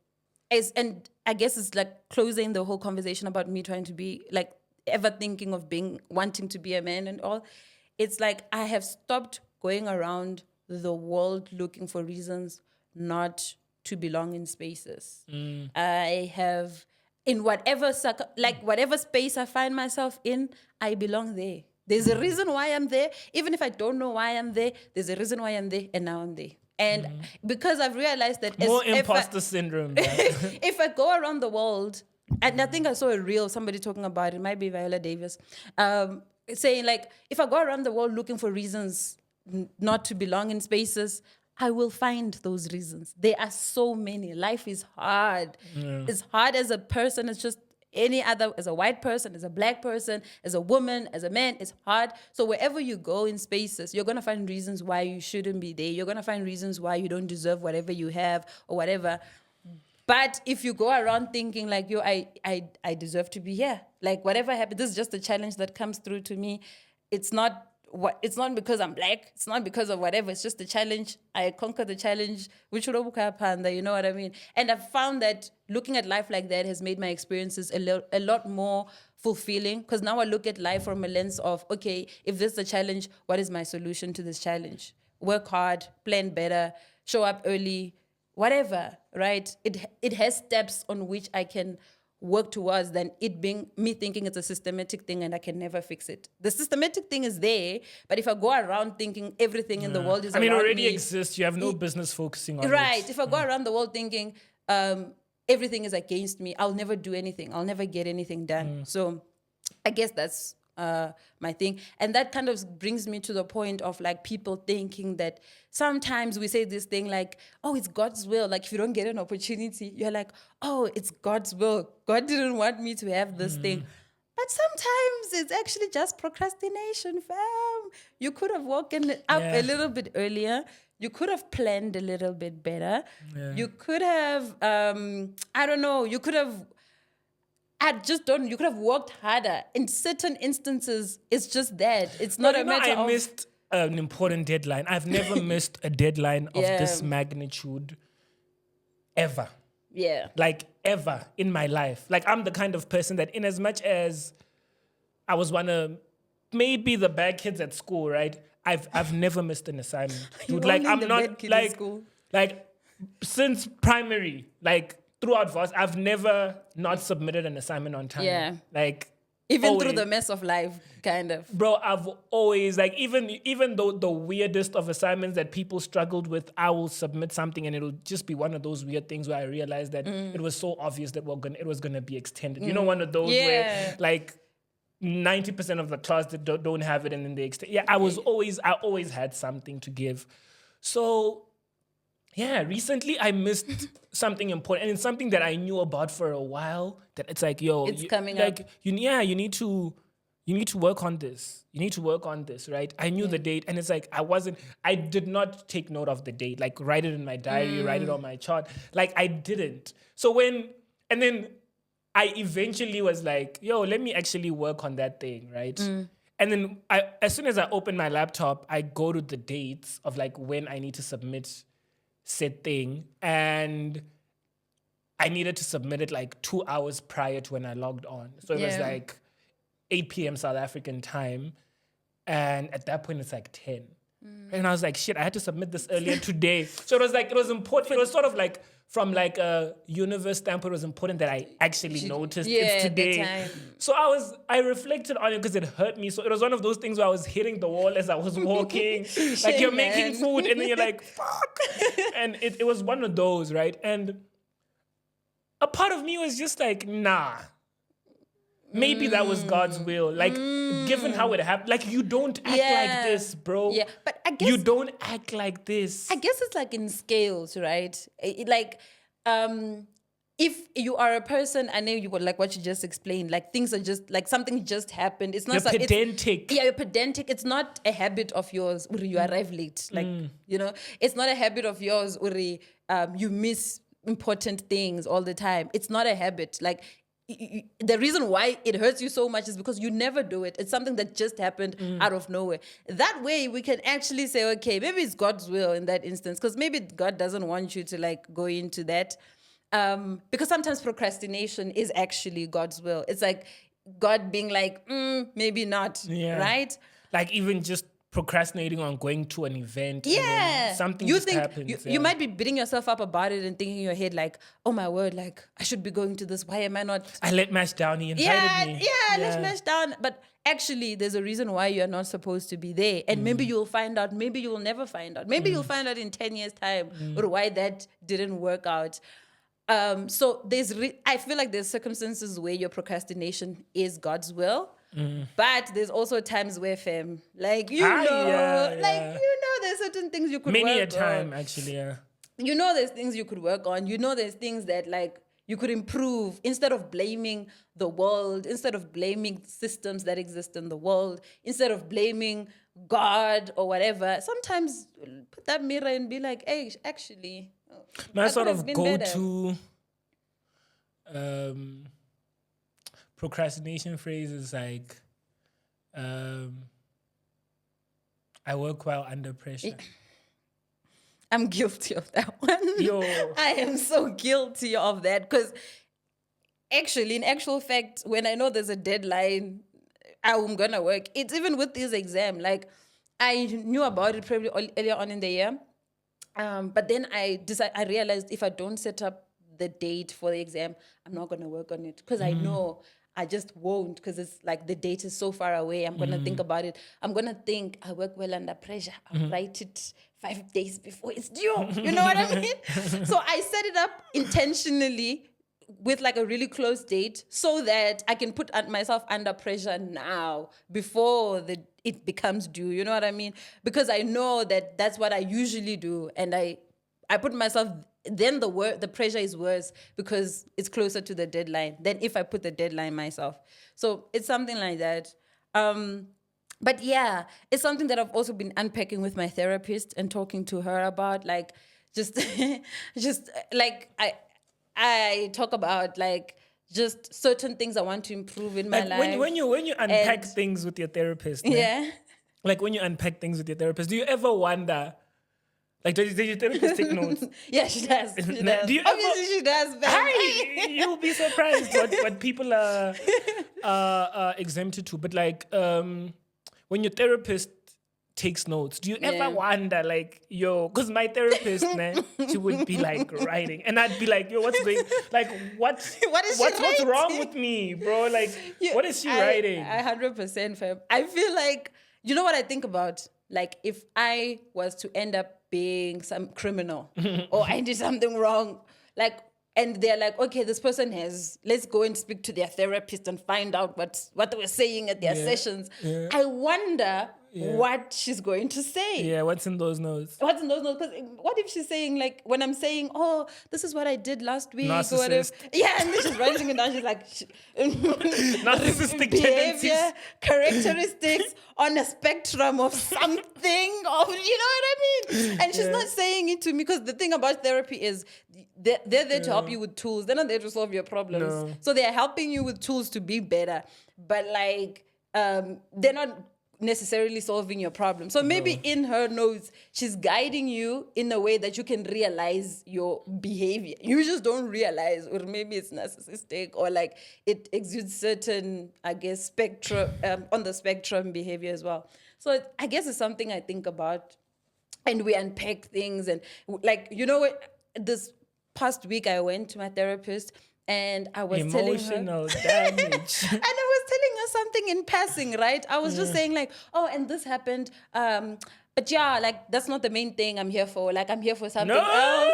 I guess it's like closing the whole conversation about me trying to be, like, ever thinking of wanting to be a man and all. It's like I have stopped going around the world looking for reasons not to belong in spaces. I have, in whatever space I find myself in, I belong there. There's a reason why I'm there. Even if I don't know why I'm there, there's a reason why I'm there, and now I'm there. And because I've realized that... More imposter syndrome. If I go around the world, and I think I saw a reel, somebody talking about it, might be Viola Davis, saying like, if I go around the world looking for reasons not to belong in spaces, I will find those reasons. There are so many. Life is hard. It's hard as a person. It's just any other, as a white person, as a black person, as a woman, as a man, it's hard. So wherever you go in spaces, you're going to find reasons why you shouldn't be there. You're going to find reasons why you don't deserve whatever you have or whatever. But if you go around thinking like, I deserve to be here, like whatever happens, this is just a challenge that comes through to me. It's not because I'm black. It's not because of whatever. It's just a challenge. I conquer the challenge. You know what I mean? And I've found that looking at life like that has made my experiences a lot more fulfilling, because now I look at life from a lens of, okay, if this is a challenge, what is my solution to this challenge? Work hard, plan better, show up early, whatever, right? It has steps on which I can work towards than it being me thinking it's a systematic thing and I can never fix it. The systematic thing is there, but if I go around thinking everything in the world is around already me, exists. You have no business focusing on it. Right. If I go around the world thinking everything is against me, I'll never do anything. I'll never get anything done. So I guess that's my thing. And that kind of brings me to the point of like people thinking that sometimes we say this thing like, oh, it's God's will. Like if you don't get an opportunity, you're like, oh, it's God's will. God didn't want me to have this thing. But sometimes it's actually just procrastination, fam. You could have woken up a little bit earlier. You could have planned a little bit better. Yeah. You could have, you could have, you could have worked harder. In certain instances, it's just that. It's not a matter of... I missed an important deadline. I've never missed a deadline of this magnitude ever. Yeah. like ever in my life. Like I'm the kind of person that, in as much as I was one of maybe the bad kids at school, right? I've never missed an assignment, dude. You're Like only I'm the not bad kid in school. like since primary, like throughout VOS, I've never not submitted an assignment on time. Yeah. Like Even through always. the mess of life, kind of. Bro, I've always, like, even though the weirdest of assignments that people struggled with, I will submit something and it'll just be one of those weird things where I realized that it was so obvious that it was gonna be extended. You know, one of those Yeah. where like 90% of the class that don't have it and then they extend. Yeah, I always had something to give. So yeah, recently I missed something important, and it's something that I knew about for a while. That it's like, yo, It's coming like, up. you need to work on this. You need to work on this, right? I knew the date, and it's like I did not take note of the date, like write it in my diary, write it on my chart. Like I didn't. So and then I eventually was like, yo, let me actually work on that thing, right? And then as soon as I open my laptop, I go to the dates of like when I need to submit said thing, and I needed to submit it like 2 hours prior to when I logged on. So it was Yeah. like 8 p.m. South African time. And at that point, it's like 10. And I was like, shit, I had to submit this earlier today. So it was important. It was sort of like, from like a universe standpoint, it was important that I actually noticed it's at the today. time. So I reflected on it because it hurt me. So it was one of those things where I was hitting the wall as I was walking. Like Shame, you're man. making food and then you're like, fuck. And it was one of those, right? And a part of me was just like, nah. Maybe that was God's will. Like, given how it happened, like, you don't act like this, bro. Yeah, but I guess You don't act like this. I guess it's like in scales, right? If you are a person, I know you would like what you just explained. Like things are just like something just happened. It's not You're so- it's- pedantic. Yeah, you're pedantic. It's not a habit of yours. Uri, you arrive late. Like you know, it's not a habit of yours. Uri, you miss important things all the time. It's not a habit. Like the reason why it hurts you so much is because you never do it. It's something that just happened out of nowhere. That way we can actually say, okay, maybe it's God's will in that instance, because maybe God doesn't want you to like go into that. Because sometimes procrastination is actually God's will. It's like God being like, maybe not, Yeah. right? Like, even just procrastinating on going to an event. And Yeah. then something You just think happens. you might be beating yourself up about it and thinking in your head like, oh my word, like I should be going to this. Why am I not? I let Mash down. He invited me. Let's smash down. But actually, there's a reason why you're not supposed to be there. And maybe you'll find out. Maybe you'll never find out. Maybe you'll find out in 10 years' time or why that didn't work out. So I feel like there's circumstances where your procrastination is God's will. But there's also times where, fam, like, there's certain things you could Many work a time, on. actually, yeah. You know there's things you could work on. You know there's things that like you could improve instead of blaming the world, instead of blaming systems that exist in the world, instead of blaming God or whatever. Sometimes put that mirror and be like, hey, actually, My I sort could have of been go better. to procrastination phrase is like, I work while under pressure. I'm guilty of that one. Yo. I am so guilty of that because actually, in actual fact, when I know there's a deadline, I'm gonna work. It's even with this exam. Like I knew about it probably earlier on in the year, but then I realized if I don't set up the date for the exam, I'm not gonna work on it because I know I just won't, because it's like the date is so far away. I'm gonna think about it. I'm gonna think I work well under pressure. I'll write it 5 days before it's due. You know what I mean? So I set it up intentionally with like a really close date so that I can put myself under pressure now before it becomes due. You know what I mean? Because I know that that's what I usually do, and I put myself. Then the pressure is worse because it's closer to the deadline than if I put the deadline myself. So it's something like that. But yeah, it's something that I've also been unpacking with my therapist and talking to her about, like, just like I talk about like just certain things I want to improve in my Like life. when you unpack things with your therapist, yeah. like when you unpack things with your therapist, do you ever wonder, Like, does your therapist take notes? Yeah, she does. She Now, does. do you Obviously, ever- she does. Babe. Hi, you'll be surprised what people are exempted to. But like, when your therapist takes notes, do you Yeah. ever wonder, like, yo, because my therapist, man, she would be like writing, and I'd be like, yo, what's going, like, What is she what's wrong writing? with me, bro? Like, what is she I writing? 100%, fam. I feel like, you know what I think about? Like, if I was to end up being some criminal or I did something wrong, like, and they're like, okay, this person let's go and speak to their therapist and find out what they were saying at their sessions. I wonder what she's going to say. Yeah, what's in those notes? What's in those notes? Because what if she's saying, like, when I'm saying, oh, this is what I did last week or whatever. Narcissist. Yeah, and then she's writing it down. She's like, Narcissistic behavior, tendencies. characteristics on a spectrum of something, of, you know what I mean? And she's not saying it to me, because the thing about therapy is they're there to help you with tools. They're not there to solve your problems. No. So they're helping you with tools to be better. But like, they're not necessarily solving your problem. So maybe in her notes, she's guiding you in a way that you can realize your behavior. You just don't realize, or maybe it's narcissistic, or like it exudes certain, I guess, spectrum on the spectrum behavior as well. So I guess it's something I think about, and we unpack things. And like, you know what, this past week I went to my therapist, and I was telling her, Emotional damage. and I was telling her something in passing, right? I was just saying like, oh, and this happened. But yeah, like, that's not the main thing I'm here for. Like, I'm here for something No! else.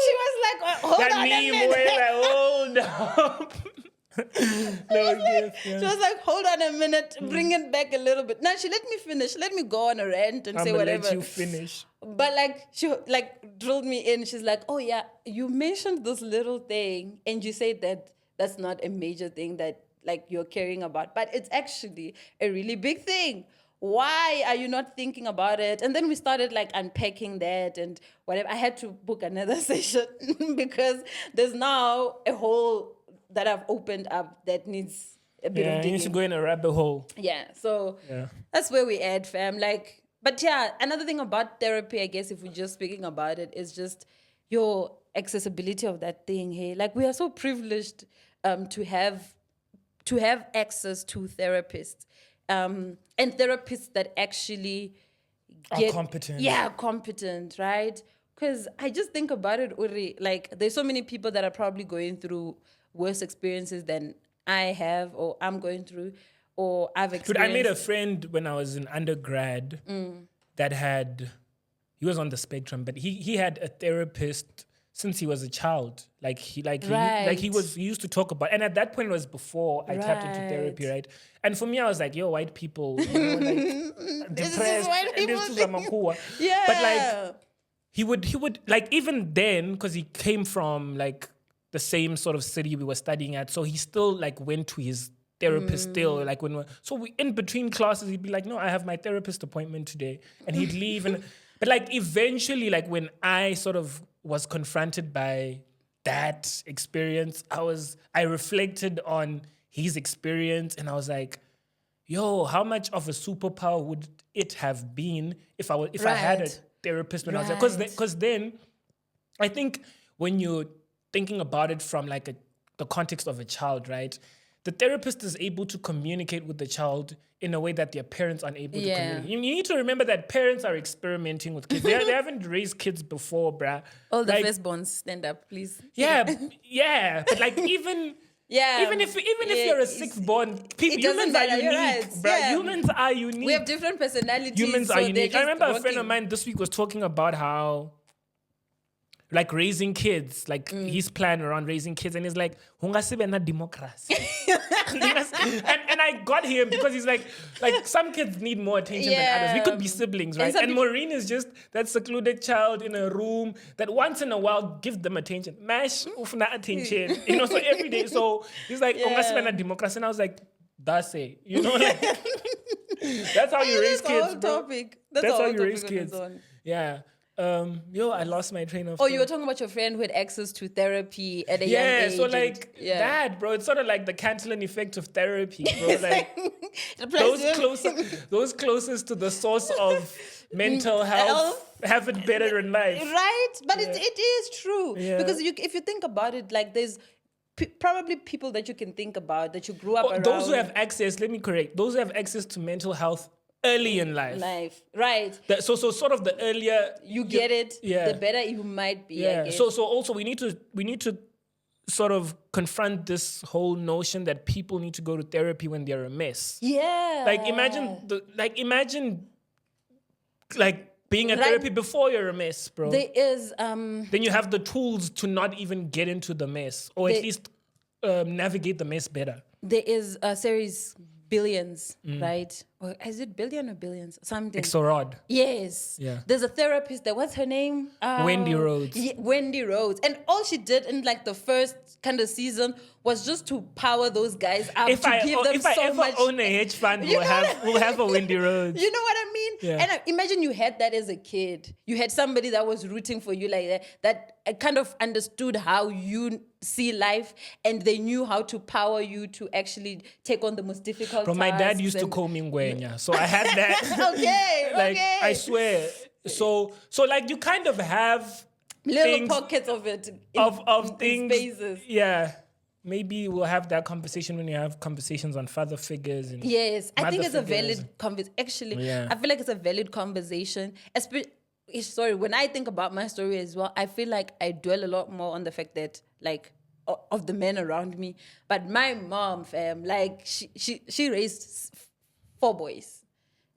She was like, hold That on a meme minute. where like, hold up. She was like, hold on a minute, bring it back a little bit. Now she let me finish, let me go on a rant and I'm say gonna whatever. let you finish. But like, she like drilled me in. She's like, oh yeah, you mentioned this little thing and you said that that's not a major thing that like you're caring about, but it's actually a really big thing. Why are you not thinking about it? And then we started like unpacking that and whatever. I had to book another session because there's now a hole that I've opened up that needs a bit of Yeah, you digging. need to go in a rabbit hole. Yeah, so Yeah. that's where we at, fam. Like, but yeah, another thing about therapy, I guess, if we're just speaking about it, is just your accessibility of that thing. Hey, like, we are so privileged to have access to therapists, and therapists that actually Are competent. Yeah, competent, right? Because I just think about it, Uri. Like, there's so many people that are probably going through worse experiences than I have, or I'm going through, or I've Dude, experienced. I made a friend when I was in undergrad that he was on the spectrum, but he had a therapist since he was a child. He used to talk about, and at that point it was before I tapped into therapy, right? And for me, I was like, yo, white people, like, This is depressed, white and people this is thing. Amakua. Yeah. But like, he would like, even then, because he came from like the same sort of city we were studying at, so he still like went to his therapist still, like in between classes he'd be like, no, I have my therapist appointment today, and he'd leave. But like, eventually, like, when I sort of was confronted by that experience, I reflected on his experience, and I was like, yo, how much of a superpower would it have been if I had a therapist when I was there? Because then I think when you're thinking about it from like the context of a child, right? The therapist is able to communicate with the child in a way that their parents aren't able to communicate. You need to remember that parents are experimenting with kids. They haven't raised kids before, bruh. All the Like, firstborns, stand up, please. yeah. But like, even if you're a sixth born, doesn't humans are matter, you're unique, right. bruh. Yeah. Humans are unique. We have different personalities. Humans so are they're unique. I just remember a friend of working. mine this week was talking about how, like, raising kids, like his plan around raising kids, and he's like, "Hungasibe na democracy." and I got him because he's like some kids need more attention than others. We could be siblings, right? And Maureen is just that secluded child in a room that once in a while gives them attention. Mash ufuna attention, so every day. So he's like, "Hungasibe na democracy," and I was like, "That's it," like. That's how you raise kids, bro. Topic. That's a how whole you raise topic on kids. its own. Yeah. I lost my train of Oh, thought. you were talking about your friend who had access to therapy at a young age. So like that, bro. It's sort of like the Cantillon effect of therapy, bro. Like those closest to the source of mental health have it better in life. Right? But it is true. Yeah. Because if you think about it, like there's probably people that you can think about that you grew up around. Those who have access, let me correct, those who have access to mental health early in life. Right. So sort of the earlier you get it, yeah. the better you might be. Yeah. I guess. So also we need to sort of confront this whole notion that people need to go to therapy when they're a mess. Yeah. Like imagine being at therapy before you're a mess, bro. There is Then you have the tools to not even get into the mess, or at least navigate the mess better. There is a series Billions, right? Or is it billion or billions? Something. Exorod. Yes. Yeah. There's a therapist there. What's her name? Wendy Rhodes. Yeah, Wendy Rhodes. And all she did in like the first kind of season was just to power those guys up If I ever much. own a hedge fund, we'll have a Wendy Rhodes. You know what I mean? Yeah. And imagine you had that as a kid. You had somebody that was rooting for you like that kind of understood how you see life, and they knew how to power you to actually take on the most difficult Bro, my dad used to call me Ngwenya, so I had that. Okay. I swear. So like you kind of have little pockets of it of things. Spaces. Yeah. Maybe we'll have that conversation when you have conversations on father figures. And yes, I think it's a figures. valid conversation. Actually, Yeah. I feel like it's a valid conversation. Sorry, when I think about my story as well, I feel like I dwell a lot more on the fact that like of the men around me. But my mom, fam, like she raised 4 boys,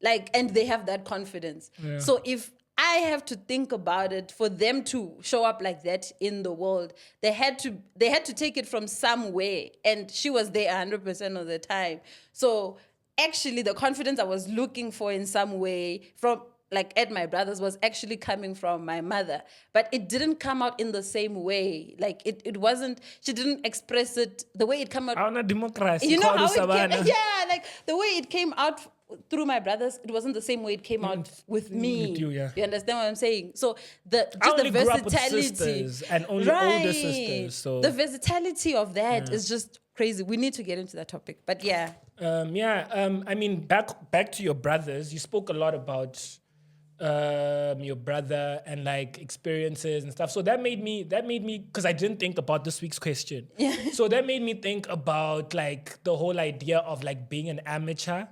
like, and they have that confidence. Yeah. So if I have to think about it, for them to show up like that in the world, they had to take it from somewhere, and she was there 100% of the time. So actually, the confidence I was looking for in some way from like at my brother's was actually coming from my mother, but it didn't come out in the same way. Like it wasn't. She didn't express it the way it came out. Our democracy. You know how it came, yeah, like the way it came out through my brothers, it wasn't the same way it came out with me. With you, yeah. You understand what I'm saying? So the only grew up versatility, with sisters and only older sisters. So the versatility of that is just crazy. We need to get into that topic, but yeah. I mean, back to your brothers. You spoke a lot about your brother and like experiences and stuff. So that made me because I didn't think about this week's question. Yeah. So that made me think about like the whole idea of like being an amateur,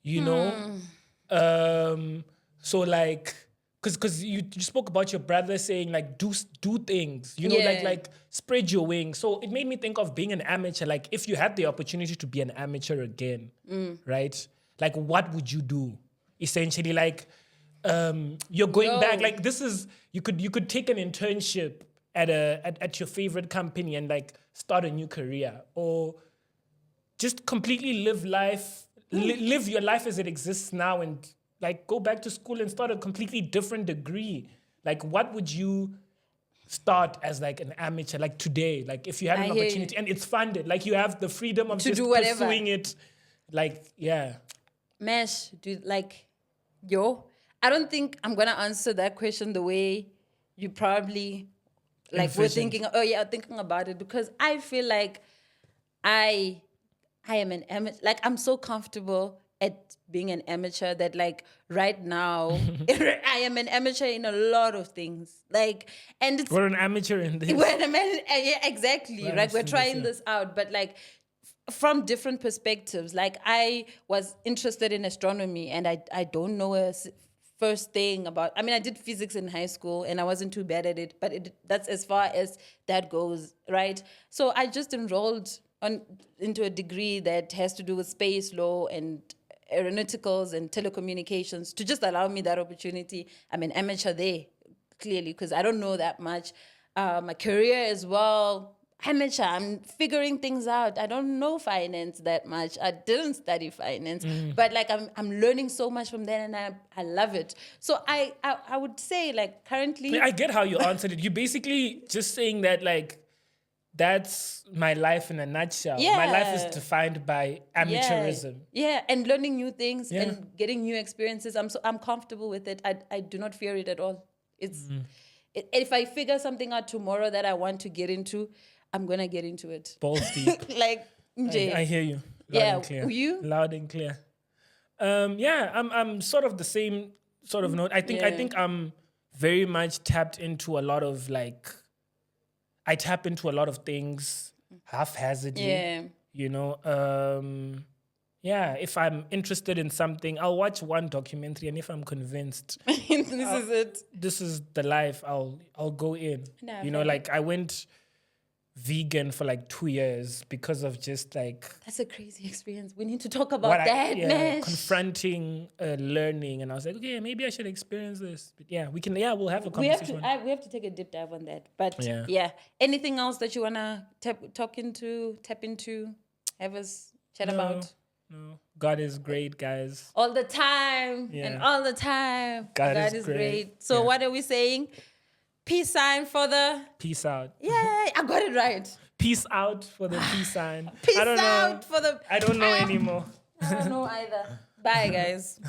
you know? So like because you spoke about your brother saying like do things, you know, like spread your wings. So it made me think of being an amateur. Like if you had the opportunity to be an amateur again, right? Like what would you do? Essentially, like you're going back. Like this is you could take an internship at your favorite company and like start a new career, or just completely live life, live your life as it exists now, and like go back to school and start a completely different degree. Like what would you start as like an amateur, like today? Like if you had an opportunity and it's funded, like you have the freedom of to just do whatever. pursuing it. Like, yeah. Mesh, dude, like, I don't think I'm gonna answer that question the way you probably like were thinking. Thinking about it, because I feel like I am an amateur. Like I'm so comfortable at being an amateur that like right now I am an amateur in a lot of things. Like, and it's we're an amateur in this. Yeah, exactly. Right, we're trying this out, but like from different perspectives. Like I was interested in astronomy, and I don't know a first thing about. I mean, I did physics in high school, and I wasn't too bad at it. But that's as far as that goes, right? So I just enrolled into a degree that has to do with space law and aeronauticals and telecommunications to just allow me that opportunity. I'm an amateur there, clearly, because I don't know that much. My career as well, amateur. I'm figuring things out. I don't know finance that much. I didn't study finance, but like I'm learning so much from there, and I love it. So I would say like currently, I get how you answered it. You're basically just saying that like that's my life in a nutshell. Yeah. My life is defined by amateurism. Yeah, and learning new things and getting new experiences. I'm comfortable with it. I do not fear it at all. If I figure something out tomorrow that I want to get into, I'm gonna get into it. Balls deep. Like MJ. I hear you. Loud and clear. You? Loud and clear. I'm sort of the same sort of note. I think I'm very much tapped into a lot of I tap into a lot of things haphazardly. Yeah. You know, if I'm interested in something, I'll watch one documentary, and if I'm convinced this is the life, I'll go in. No, you know, like I went vegan for 2 years because of just that's a crazy experience. We need to talk about that, man. Confronting learning, and I was like, okay, maybe I should experience this. But we'll have a conversation. We have to take a deep dive on that. But anything else that you wanna tap into, have us chat about? No, God is great, guys. All the time and all the time. God is great. So what are we saying? Peace sign for the... Peace out. Yay, I got it right. Peace out for the peace sign. Peace out for the... I don't know anymore. I don't know either. Bye, guys.